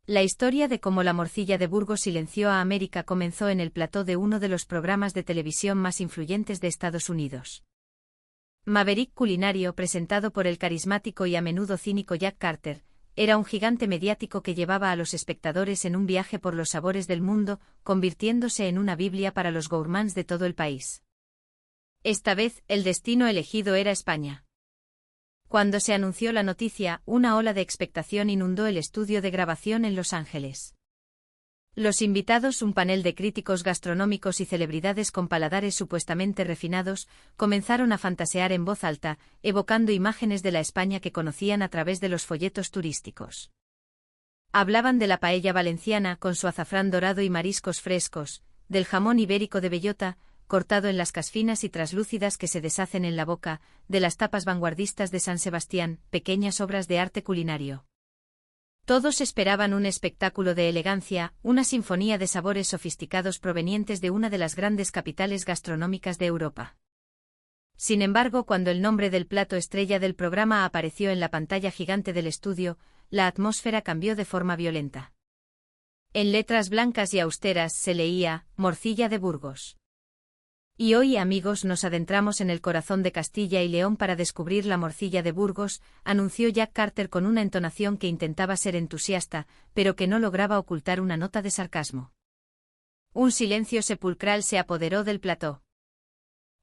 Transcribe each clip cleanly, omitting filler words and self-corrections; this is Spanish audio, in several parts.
La historia de cómo la morcilla de Burgos silenció a América comenzó en el plató de uno de los programas de televisión más influyentes de Estados Unidos. Maverick culinario, presentado por el carismático y a menudo cínico Jack Carter, era un gigante mediático que llevaba a los espectadores en un viaje por los sabores del mundo, convirtiéndose en una biblia para los gourmands de todo el país. Esta vez, el destino elegido era España. Cuando se anunció la noticia, una ola de expectación inundó el estudio de grabación en Los Ángeles. Los invitados, un panel de críticos gastronómicos y celebridades con paladares supuestamente refinados, comenzaron a fantasear en voz alta, evocando imágenes de la España que conocían a través de los folletos turísticos. Hablaban de la paella valenciana con su azafrán dorado y mariscos frescos, del jamón ibérico de bellota, cortado en lascas finas y traslúcidas que se deshacen en la boca, de las tapas vanguardistas de San Sebastián, pequeñas obras de arte culinario. Todos esperaban un espectáculo de elegancia, una sinfonía de sabores sofisticados provenientes de una de las grandes capitales gastronómicas de Europa. Sin embargo, cuando el nombre del plato estrella del programa apareció en la pantalla gigante del estudio, la atmósfera cambió de forma violenta. En letras blancas y austeras se leía, Morcilla de Burgos. Y hoy, amigos, nos adentramos en el corazón de Castilla y León para descubrir la morcilla de Burgos, anunció Jack Carter con una entonación que intentaba ser entusiasta, pero que no lograba ocultar una nota de sarcasmo. Un silencio sepulcral se apoderó del plató.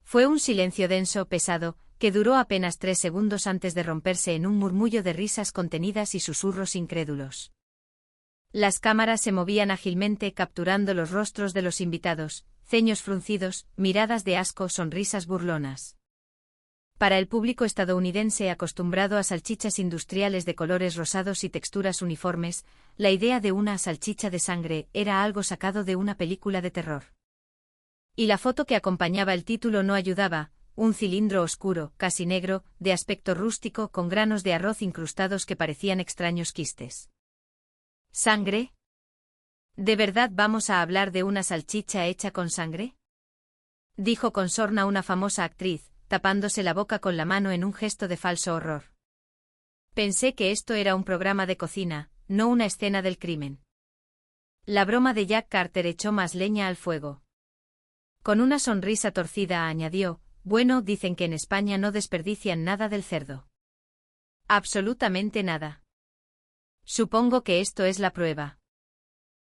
Fue un silencio denso, pesado, que duró apenas 3 segundos antes de romperse en un murmullo de risas contenidas y susurros incrédulos. Las cámaras se movían ágilmente capturando los rostros de los invitados, ceños fruncidos, miradas de asco, sonrisas burlonas. Para el público estadounidense acostumbrado a salchichas industriales de colores rosados y texturas uniformes, la idea de una salchicha de sangre era algo sacado de una película de terror. Y la foto que acompañaba el título no ayudaba, un cilindro oscuro, casi negro, de aspecto rústico con granos de arroz incrustados que parecían extraños quistes. ¿Sangre? ¿De verdad vamos a hablar de una salchicha hecha con sangre?, dijo con sorna una famosa actriz, tapándose la boca con la mano en un gesto de falso horror. Pensé que esto era un programa de cocina, no una escena del crimen. La broma de Jack Carter echó más leña al fuego. Con una sonrisa torcida añadió, bueno, dicen que en España no desperdician nada del cerdo. Absolutamente nada. Supongo que esto es la prueba.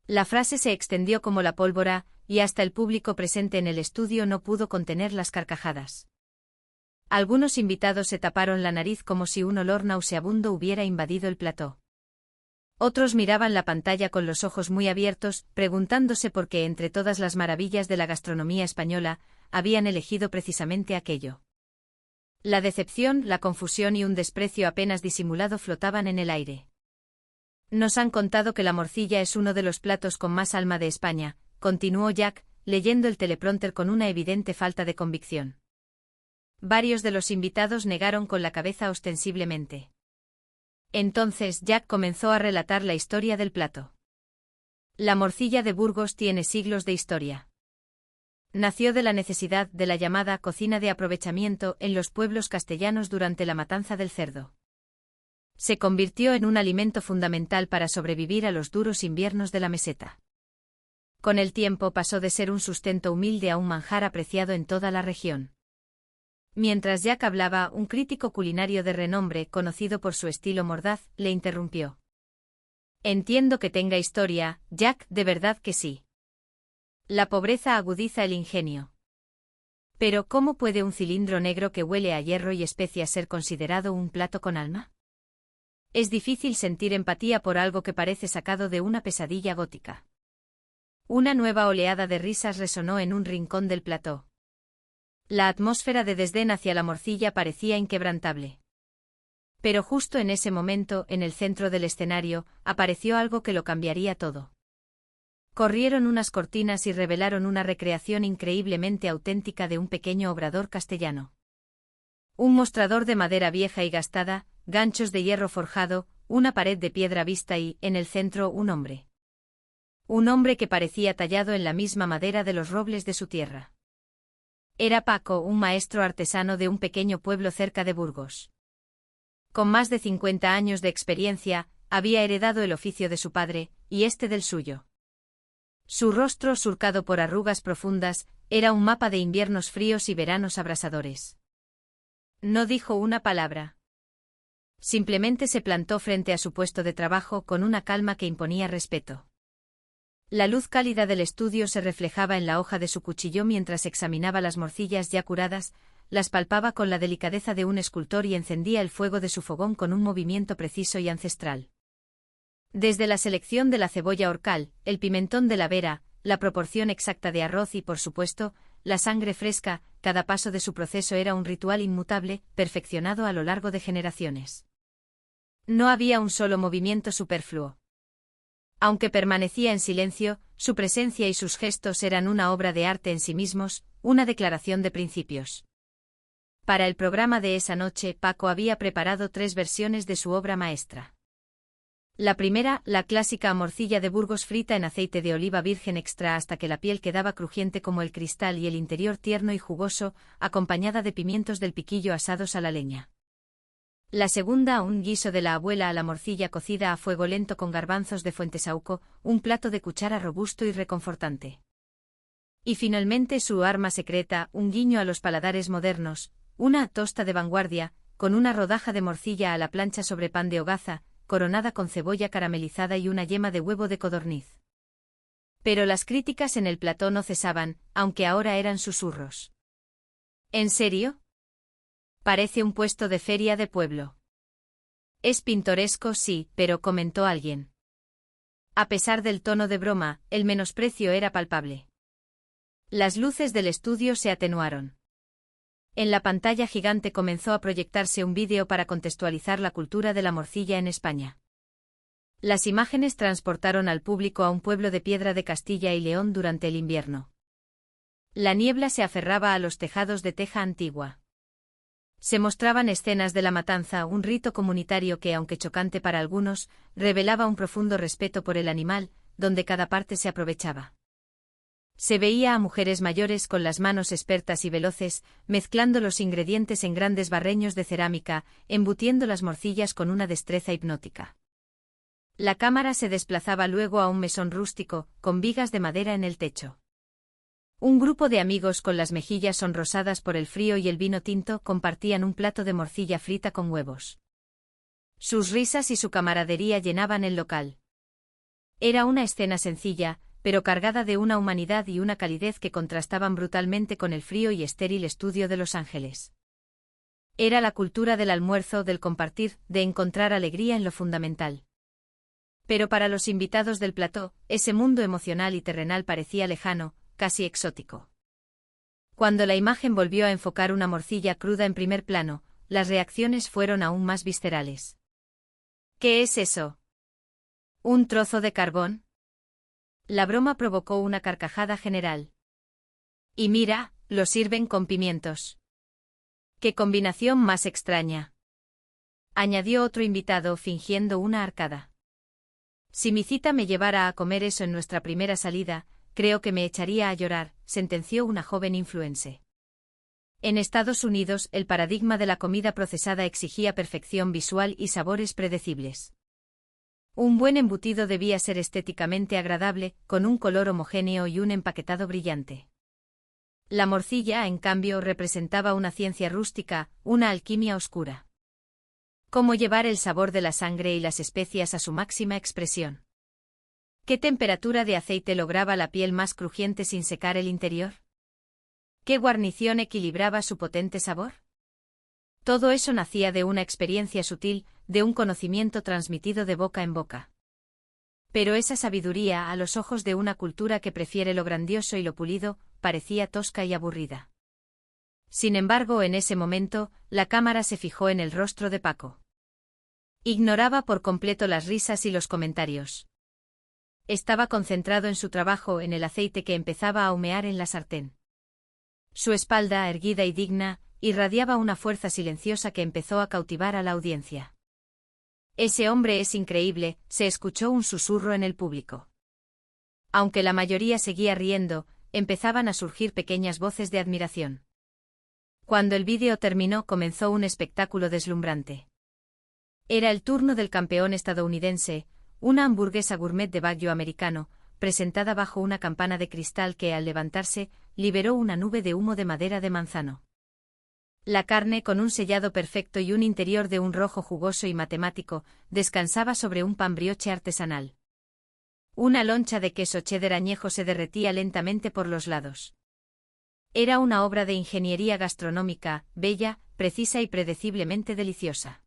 La frase se extendió como la pólvora, y hasta el público presente en el estudio no pudo contener las carcajadas. Algunos invitados se taparon la nariz como si un olor nauseabundo hubiera invadido el plató. Otros miraban la pantalla con los ojos muy abiertos, preguntándose por qué entre todas las maravillas de la gastronomía española, habían elegido precisamente aquello. La decepción, la confusión y un desprecio apenas disimulado flotaban en el aire. Nos han contado que la morcilla es uno de los platos con más alma de España, continuó Jack, leyendo el teleprompter con una evidente falta de convicción. Varios de los invitados negaron con la cabeza ostensiblemente. Entonces Jack comenzó a relatar la historia del plato. La morcilla de Burgos tiene siglos de historia. Nació de la necesidad de la llamada cocina de aprovechamiento en los pueblos castellanos durante la matanza del cerdo. Se convirtió en un alimento fundamental para sobrevivir a los duros inviernos de la meseta. Con el tiempo pasó de ser un sustento humilde a un manjar apreciado en toda la región. Mientras Jack hablaba, un crítico culinario de renombre, conocido por su estilo mordaz, le interrumpió. Entiendo que tenga historia, Jack, de verdad que sí. La pobreza agudiza el ingenio. Pero ¿cómo puede un cilindro negro que huele a hierro y especias ser considerado un plato con alma? Es difícil sentir empatía por algo que parece sacado de una pesadilla gótica. Una nueva oleada de risas resonó en un rincón del plató. La atmósfera de desdén hacia la morcilla parecía inquebrantable. Pero justo en ese momento, en el centro del escenario, apareció algo que lo cambiaría todo. Corrieron unas cortinas y revelaron una recreación increíblemente auténtica de un pequeño obrador castellano. Un mostrador de madera vieja y gastada, ganchos de hierro forjado, una pared de piedra vista y, en el centro, un hombre. Un hombre que parecía tallado en la misma madera de los robles de su tierra. Era Paco, un maestro artesano de un pequeño pueblo cerca de Burgos. Con más de 50 años de experiencia, había heredado el oficio de su padre, y este del suyo. Su rostro, surcado por arrugas profundas, era un mapa de inviernos fríos y veranos abrasadores. No dijo una palabra. Simplemente se plantó frente a su puesto de trabajo con una calma que imponía respeto. La luz cálida del estudio se reflejaba en la hoja de su cuchillo mientras examinaba las morcillas ya curadas, las palpaba con la delicadeza de un escultor y encendía el fuego de su fogón con un movimiento preciso y ancestral. Desde la selección de la cebolla orcal, el pimentón de la vera, la proporción exacta de arroz y, por supuesto, la sangre fresca, cada paso de su proceso era un ritual inmutable, perfeccionado a lo largo de generaciones. No había un solo movimiento superfluo. Aunque permanecía en silencio, su presencia y sus gestos eran una obra de arte en sí mismos, una declaración de principios. Para el programa de esa noche, Paco había preparado 3 versiones de su obra maestra. La primera, la clásica morcilla de Burgos frita en aceite de oliva virgen extra hasta que la piel quedaba crujiente como el cristal y el interior tierno y jugoso, acompañada de pimientos del piquillo asados a la leña. La segunda, un guiso de la abuela a la morcilla cocida a fuego lento con garbanzos de Fuentesauco, un plato de cuchara robusto y reconfortante. Y finalmente su arma secreta, un guiño a los paladares modernos, una tosta de vanguardia, con una rodaja de morcilla a la plancha sobre pan de hogaza, coronada con cebolla caramelizada y una yema de huevo de codorniz. Pero las críticas en el plató no cesaban, aunque ahora eran susurros. ¿En serio? Parece un puesto de feria de pueblo. Es pintoresco, sí, pero comentó alguien. A pesar del tono de broma, el menosprecio era palpable. Las luces del estudio se atenuaron. En la pantalla gigante comenzó a proyectarse un vídeo para contextualizar la cultura de la morcilla en España. Las imágenes transportaron al público a un pueblo de piedra de Castilla y León durante el invierno. La niebla se aferraba a los tejados de teja antigua. Se mostraban escenas de la matanza, un rito comunitario que, aunque chocante para algunos, revelaba un profundo respeto por el animal, donde cada parte se aprovechaba. Se veía a mujeres mayores con las manos expertas y veloces, mezclando los ingredientes en grandes barreños de cerámica, embutiendo las morcillas con una destreza hipnótica. La cámara se desplazaba luego a un mesón rústico, con vigas de madera en el techo. Un grupo de amigos con las mejillas sonrosadas por el frío y el vino tinto compartían un plato de morcilla frita con huevos. Sus risas y su camaradería llenaban el local. Era una escena sencilla, pero cargada de una humanidad y una calidez que contrastaban brutalmente con el frío y estéril estudio de Los Ángeles. Era la cultura del almuerzo, del compartir, de encontrar alegría en lo fundamental. Pero para los invitados del plató, ese mundo emocional y terrenal parecía lejano, casi exótico. Cuando la imagen volvió a enfocar una morcilla cruda en primer plano, las reacciones fueron aún más viscerales. ¿Qué es eso? ¿Un trozo de carbón? La broma provocó una carcajada general. Y mira, lo sirven con pimientos. ¡Qué combinación más extraña!, añadió otro invitado fingiendo una arcada. Si mi cita me llevara a comer eso en nuestra primera salida, creo que me echaría a llorar, sentenció una joven influencer. En Estados Unidos, el paradigma de la comida procesada exigía perfección visual y sabores predecibles. Un buen embutido debía ser estéticamente agradable, con un color homogéneo y un empaquetado brillante. La morcilla, en cambio, representaba una ciencia rústica, una alquimia oscura. ¿Cómo llevar el sabor de la sangre y las especias a su máxima expresión? ¿Qué temperatura de aceite lograba la piel más crujiente sin secar el interior? ¿Qué guarnición equilibraba su potente sabor? Todo eso nacía de una experiencia sutil, de un conocimiento transmitido de boca en boca. Pero esa sabiduría, a los ojos de una cultura que prefiere lo grandioso y lo pulido, parecía tosca y aburrida. Sin embargo, en ese momento, la cámara se fijó en el rostro de Paco. Ignoraba por completo las risas y los comentarios. Estaba concentrado en su trabajo, en el aceite que empezaba a humear en la sartén. Su espalda, erguida y digna, irradiaba una fuerza silenciosa que empezó a cautivar a la audiencia. «Ese hombre es increíble», se escuchó un susurro en el público. Aunque la mayoría seguía riendo, empezaban a surgir pequeñas voces de admiración. Cuando el vídeo terminó, comenzó un espectáculo deslumbrante. Era el turno del campeón estadounidense, una hamburguesa gourmet de baguio americano, presentada bajo una campana de cristal que, al levantarse, liberó una nube de humo de madera de manzano. La carne, con un sellado perfecto y un interior de un rojo jugoso y matemático, descansaba sobre un pan brioche artesanal. Una loncha de queso cheddar añejo se derretía lentamente por los lados. Era una obra de ingeniería gastronómica, bella, precisa y predeciblemente deliciosa.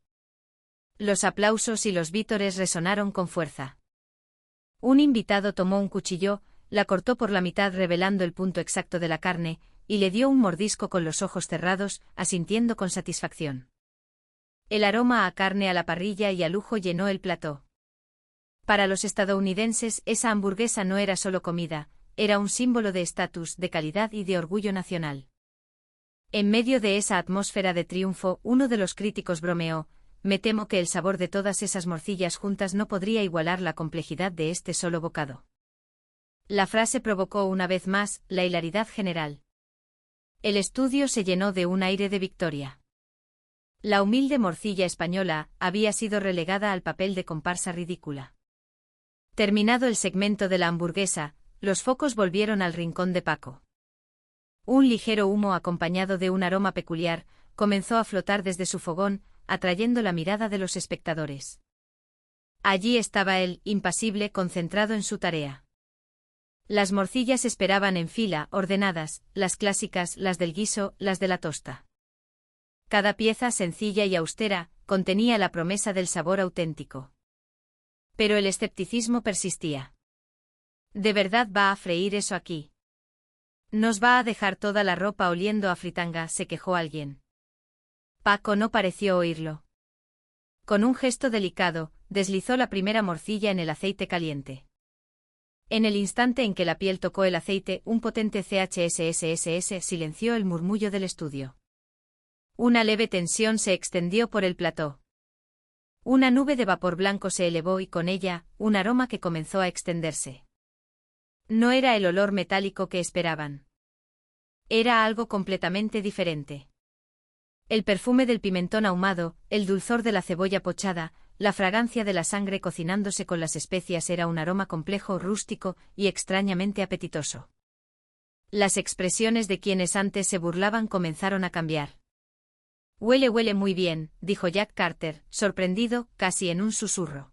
Los aplausos y los vítores resonaron con fuerza. Un invitado tomó un cuchillo, la cortó por la mitad revelando el punto exacto de la carne, y le dio un mordisco con los ojos cerrados, asintiendo con satisfacción. El aroma a carne a la parrilla y a lujo llenó el plató. Para los estadounidenses, esa hamburguesa no era solo comida, era un símbolo de estatus, de calidad y de orgullo nacional. En medio de esa atmósfera de triunfo, uno de los críticos bromeó: me temo que el sabor de todas esas morcillas juntas no podría igualar la complejidad de este solo bocado. La frase provocó una vez más la hilaridad general. El estudio se llenó de un aire de victoria. La humilde morcilla española había sido relegada al papel de comparsa ridícula. Terminado el segmento de la hamburguesa, los focos volvieron al rincón de Paco. Un ligero humo acompañado de un aroma peculiar comenzó a flotar desde su fogón, atrayendo la mirada de los espectadores. Allí estaba él, impasible, concentrado en su tarea. Las morcillas esperaban en fila, ordenadas, las clásicas, las del guiso, las de la tosta. Cada pieza, sencilla y austera, contenía la promesa del sabor auténtico. Pero el escepticismo persistía. ¿De verdad va a freír eso aquí? ¿Nos va a dejar toda la ropa oliendo a fritanga?, se quejó alguien. Paco no pareció oírlo. Con un gesto delicado, deslizó la primera morcilla en el aceite caliente. En el instante en que la piel tocó el aceite, un potente CHSSSS silenció el murmullo del estudio. Una leve tensión se extendió por el plató. Una nube de vapor blanco se elevó y con ella, un aroma que comenzó a extenderse. No era el olor metálico que esperaban. Era algo completamente diferente. El perfume del pimentón ahumado, el dulzor de la cebolla pochada, la fragancia de la sangre cocinándose con las especias era un aroma complejo, rústico y extrañamente apetitoso. Las expresiones de quienes antes se burlaban comenzaron a cambiar. Huele muy bien, dijo Jack Carter, sorprendido, casi en un susurro.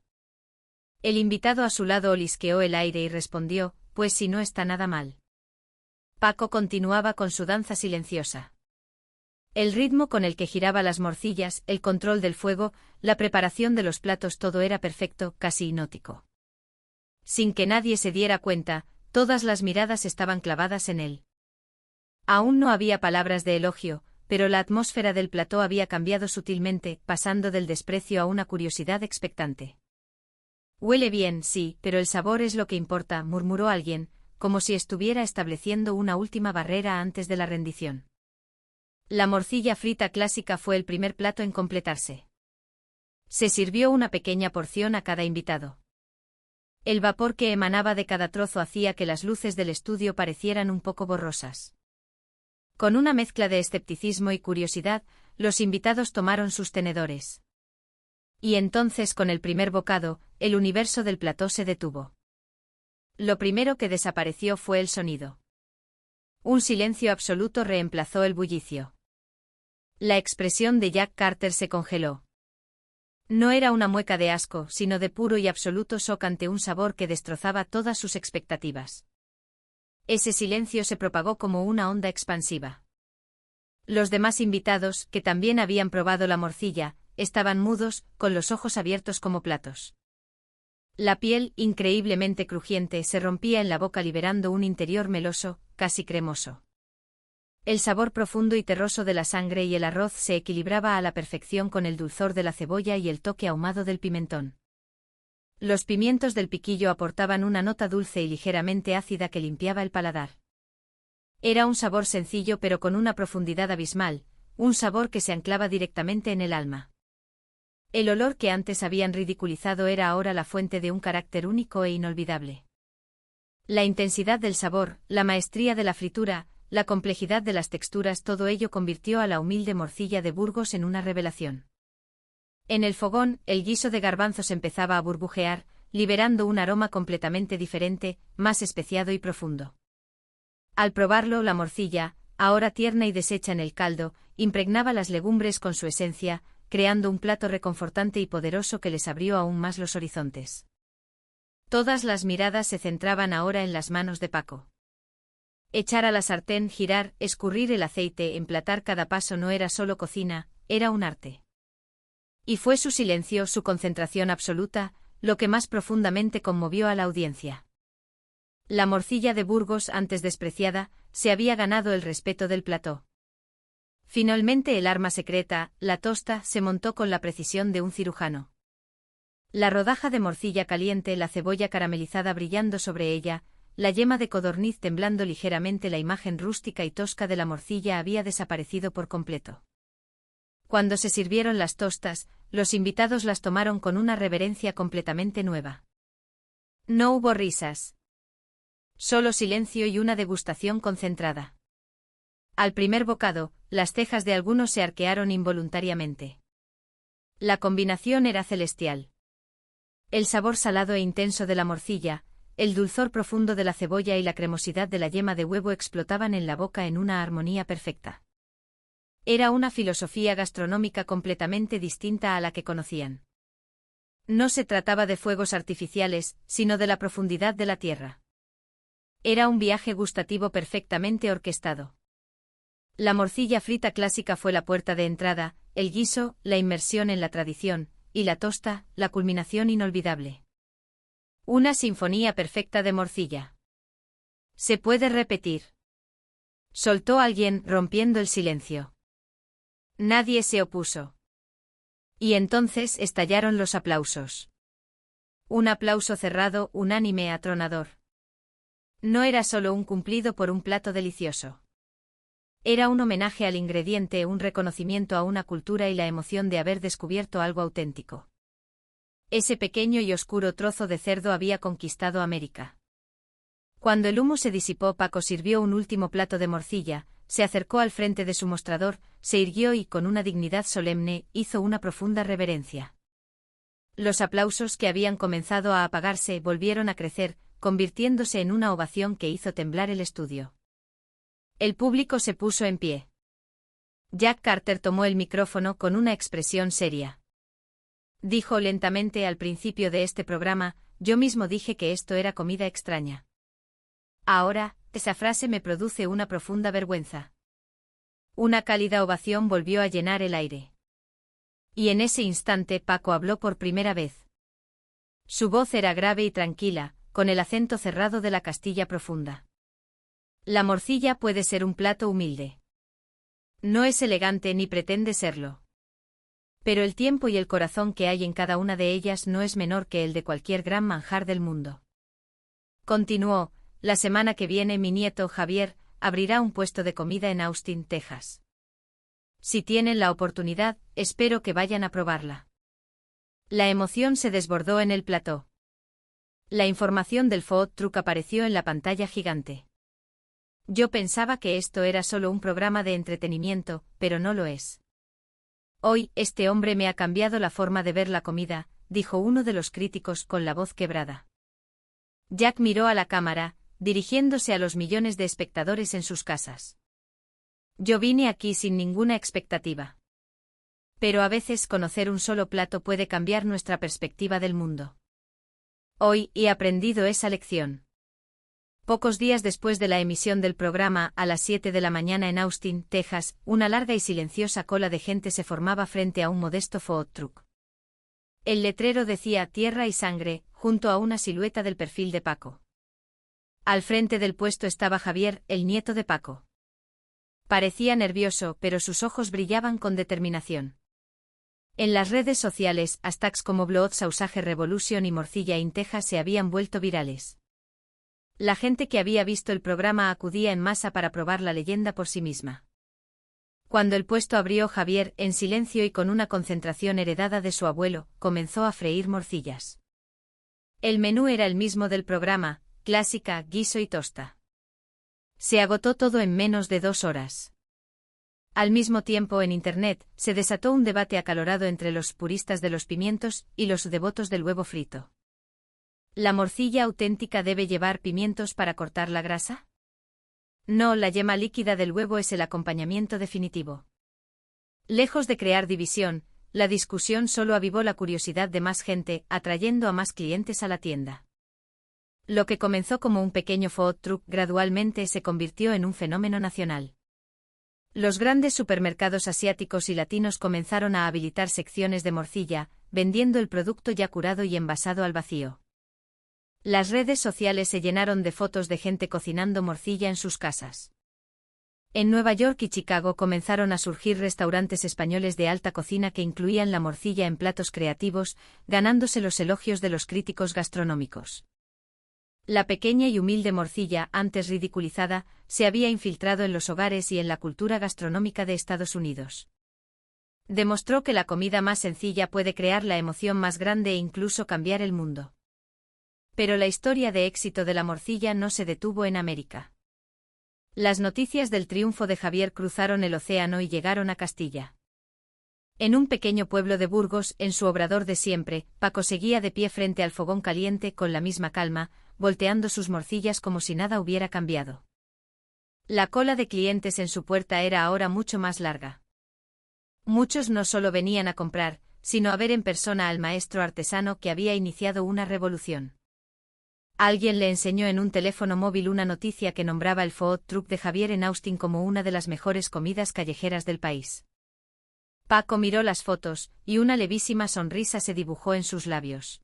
El invitado a su lado olisqueó el aire y respondió: pues si no está nada mal. Paco continuaba con su danza silenciosa. El ritmo con el que giraba las morcillas, el control del fuego, la preparación de los platos, todo era perfecto, casi hipnótico. Sin que nadie se diera cuenta, todas las miradas estaban clavadas en él. Aún no había palabras de elogio, pero la atmósfera del plató había cambiado sutilmente, pasando del desprecio a una curiosidad expectante. Huele bien, sí, pero el sabor es lo que importa, murmuró alguien, como si estuviera estableciendo una última barrera antes de la rendición. La morcilla frita clásica fue el primer plato en completarse. Se sirvió una pequeña porción a cada invitado. El vapor que emanaba de cada trozo hacía que las luces del estudio parecieran un poco borrosas. Con una mezcla de escepticismo y curiosidad, los invitados tomaron sus tenedores. Y entonces, con el primer bocado, el universo del plató se detuvo. Lo primero que desapareció fue el sonido. Un silencio absoluto reemplazó el bullicio. La expresión de Jack Carter se congeló. No era una mueca de asco, sino de puro y absoluto shock ante un sabor que destrozaba todas sus expectativas. Ese silencio se propagó como una onda expansiva. Los demás invitados, que también habían probado la morcilla, estaban mudos, con los ojos abiertos como platos. La piel, increíblemente crujiente, se rompía en la boca liberando un interior meloso, casi cremoso. El sabor profundo y terroso de la sangre y el arroz se equilibraba a la perfección con el dulzor de la cebolla y el toque ahumado del pimentón. Los pimientos del piquillo aportaban una nota dulce y ligeramente ácida que limpiaba el paladar. Era un sabor sencillo pero con una profundidad abismal, un sabor que se anclaba directamente en el alma. El olor que antes habían ridiculizado era ahora la fuente de un carácter único e inolvidable. La intensidad del sabor, la maestría de la fritura, la complejidad de las texturas, todo ello convirtió a la humilde morcilla de Burgos en una revelación. En el fogón, el guiso de garbanzos empezaba a burbujear, liberando un aroma completamente diferente, más especiado y profundo. Al probarlo, la morcilla, ahora tierna y deshecha en el caldo, impregnaba las legumbres con su esencia, creando un plato reconfortante y poderoso que les abrió aún más los horizontes. Todas las miradas se centraban ahora en las manos de Paco. Echar a la sartén, girar, escurrir el aceite, emplatar cada paso no era solo cocina, era un arte. Y fue su silencio, su concentración absoluta, lo que más profundamente conmovió a la audiencia. La morcilla de Burgos, antes despreciada, se había ganado el respeto del plató. Finalmente el arma secreta, la tosta, se montó con la precisión de un cirujano. La rodaja de morcilla caliente, la cebolla caramelizada brillando sobre ella, la yema de codorniz temblando ligeramente, la imagen rústica y tosca de la morcilla había desaparecido por completo. Cuando se sirvieron las tostas, los invitados las tomaron con una reverencia completamente nueva. No hubo risas. Solo silencio y una degustación concentrada. Al primer bocado, las cejas de algunos se arquearon involuntariamente. La combinación era celestial. El sabor salado e intenso de la morcilla, el dulzor profundo de la cebolla y la cremosidad de la yema de huevo explotaban en la boca en una armonía perfecta. Era una filosofía gastronómica completamente distinta a la que conocían. No se trataba de fuegos artificiales, sino de la profundidad de la tierra. Era un viaje gustativo perfectamente orquestado. La morcilla frita clásica fue la puerta de entrada, el guiso, la inmersión en la tradición, y la tosta, la culminación inolvidable. Una sinfonía perfecta de morcilla. ¿Se puede repetir?, soltó alguien, rompiendo el silencio. Nadie se opuso. Y entonces estallaron los aplausos. Un aplauso cerrado, unánime, atronador. No era solo un cumplido por un plato delicioso. Era un homenaje al ingrediente, un reconocimiento a una cultura y la emoción de haber descubierto algo auténtico. Ese pequeño y oscuro trozo de cerdo había conquistado América. Cuando el humo se disipó, Paco sirvió un último plato de morcilla, se acercó al frente de su mostrador, se irguió y, con una dignidad solemne, hizo una profunda reverencia. Los aplausos que habían comenzado a apagarse volvieron a crecer, convirtiéndose en una ovación que hizo temblar el estudio. El público se puso en pie. Jack Carter tomó el micrófono con una expresión seria. Dijo lentamente: al principio de este programa, yo mismo dije que esto era comida extraña. Ahora, esa frase me produce una profunda vergüenza. Una cálida ovación volvió a llenar el aire. Y en ese instante Paco habló por primera vez. Su voz era grave y tranquila, con el acento cerrado de la Castilla profunda. La morcilla puede ser un plato humilde. No es elegante ni pretende serlo. Pero el tiempo y el corazón que hay en cada una de ellas no es menor que el de cualquier gran manjar del mundo. Continuó: la semana que viene mi nieto Javier abrirá un puesto de comida en Austin, Texas. Si tienen la oportunidad, espero que vayan a probarla. La emoción se desbordó en el plató. La información del food truck apareció en la pantalla gigante. Yo pensaba que esto era solo un programa de entretenimiento, pero no lo es. Hoy, este hombre me ha cambiado la forma de ver la comida, dijo uno de los críticos con la voz quebrada. Jack miró a la cámara, dirigiéndose a los millones de espectadores en sus casas. Yo vine aquí sin ninguna expectativa. Pero a veces conocer un solo plato puede cambiar nuestra perspectiva del mundo. Hoy he aprendido esa lección. Pocos días después de la emisión del programa, a las 7 de la mañana en Austin, Texas, una larga y silenciosa cola de gente se formaba frente a un modesto food truck. El letrero decía «Tierra y sangre», junto a una silueta del perfil de Paco. Al frente del puesto estaba Javier, el nieto de Paco. Parecía nervioso, pero sus ojos brillaban con determinación. En las redes sociales, hashtags como Blood Sausage Revolution y Morcilla in Texas se habían vuelto virales. La gente que había visto el programa acudía en masa para probar la leyenda por sí misma. Cuando el puesto abrió, Javier, en silencio y con una concentración heredada de su abuelo, comenzó a freír morcillas. El menú era el mismo del programa: clásica, guiso y tosta. Se agotó todo en menos de 2 horas. Al mismo tiempo, en Internet, se desató un debate acalorado entre los puristas de los pimientos y los devotos del huevo frito. ¿La morcilla auténtica debe llevar pimientos para cortar la grasa? No, la yema líquida del huevo es el acompañamiento definitivo. Lejos de crear división, la discusión solo avivó la curiosidad de más gente, atrayendo a más clientes a la tienda. Lo que comenzó como un pequeño food truck gradualmente se convirtió en un fenómeno nacional. Los grandes supermercados asiáticos y latinos comenzaron a habilitar secciones de morcilla, vendiendo el producto ya curado y envasado al vacío. Las redes sociales se llenaron de fotos de gente cocinando morcilla en sus casas. En Nueva York y Chicago comenzaron a surgir restaurantes españoles de alta cocina que incluían la morcilla en platos creativos, ganándose los elogios de los críticos gastronómicos. La pequeña y humilde morcilla, antes ridiculizada, se había infiltrado en los hogares y en la cultura gastronómica de Estados Unidos. Demostró que la comida más sencilla puede crear la emoción más grande e incluso cambiar el mundo. Pero la historia de éxito de la morcilla no se detuvo en América. Las noticias del triunfo de Javier cruzaron el océano y llegaron a Castilla. En un pequeño pueblo de Burgos, en su obrador de siempre, Paco seguía de pie frente al fogón caliente con la misma calma, volteando sus morcillas como si nada hubiera cambiado. La cola de clientes en su puerta era ahora mucho más larga. Muchos no solo venían a comprar, sino a ver en persona al maestro artesano que había iniciado una revolución. Alguien le enseñó en un teléfono móvil una noticia que nombraba el food truck de Javier en Austin como una de las mejores comidas callejeras del país. Paco miró las fotos, y una levísima sonrisa se dibujó en sus labios.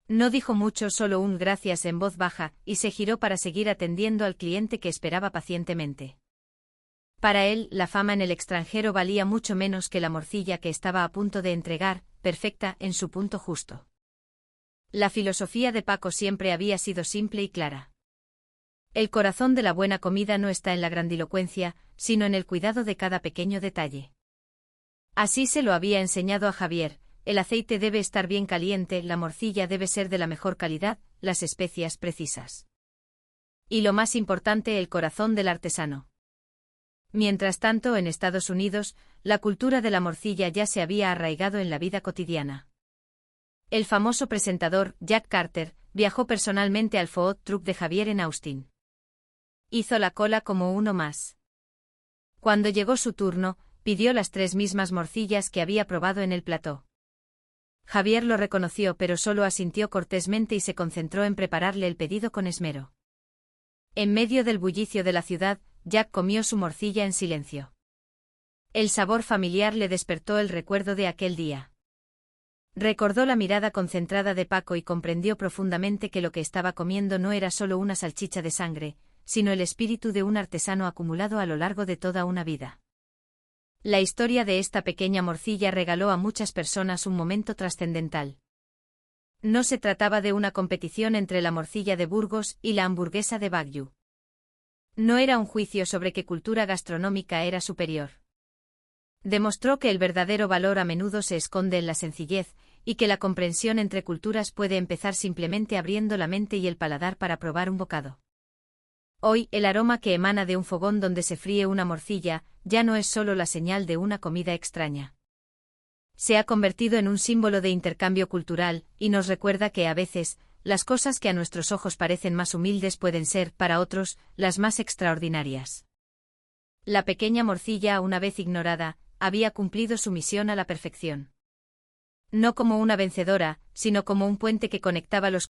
No dijo mucho, solo un gracias en voz baja, y se giró para seguir atendiendo al cliente que esperaba pacientemente. Para él, la fama en el extranjero valía mucho menos que la morcilla que estaba a punto de entregar, perfecta, en su punto justo. La filosofía de Paco siempre había sido simple y clara. El corazón de la buena comida no está en la grandilocuencia, sino en el cuidado de cada pequeño detalle. Así se lo había enseñado a Javier: el aceite debe estar bien caliente, la morcilla debe ser de la mejor calidad, las especias precisas. Y lo más importante, el corazón del artesano. Mientras tanto, en Estados Unidos, la cultura de la morcilla ya se había arraigado en la vida cotidiana. El famoso presentador, Jack Carter, viajó personalmente al food truck de Javier en Austin. Hizo la cola como uno más. Cuando llegó su turno, pidió las 3 mismas morcillas que había probado en el plató. Javier lo reconoció, pero solo asintió cortésmente y se concentró en prepararle el pedido con esmero. En medio del bullicio de la ciudad, Jack comió su morcilla en silencio. El sabor familiar le despertó el recuerdo de aquel día. Recordó la mirada concentrada de Paco y comprendió profundamente que lo que estaba comiendo no era solo una salchicha de sangre, sino el espíritu de un artesano acumulado a lo largo de toda una vida. La historia de esta pequeña morcilla regaló a muchas personas un momento trascendental. No se trataba de una competición entre la morcilla de Burgos y la hamburguesa de Wagyu. No era un juicio sobre qué cultura gastronómica era superior. Demostró que el verdadero valor a menudo se esconde en la sencillez, y que la comprensión entre culturas puede empezar simplemente abriendo la mente y el paladar para probar un bocado. Hoy, el aroma que emana de un fogón donde se fríe una morcilla, ya no es solo la señal de una comida extraña. Se ha convertido en un símbolo de intercambio cultural, y nos recuerda que a veces, las cosas que a nuestros ojos parecen más humildes pueden ser, para otros, las más extraordinarias. La pequeña morcilla, una vez ignorada, había cumplido su misión a la perfección. No como una vencedora, sino como un puente que conectaba los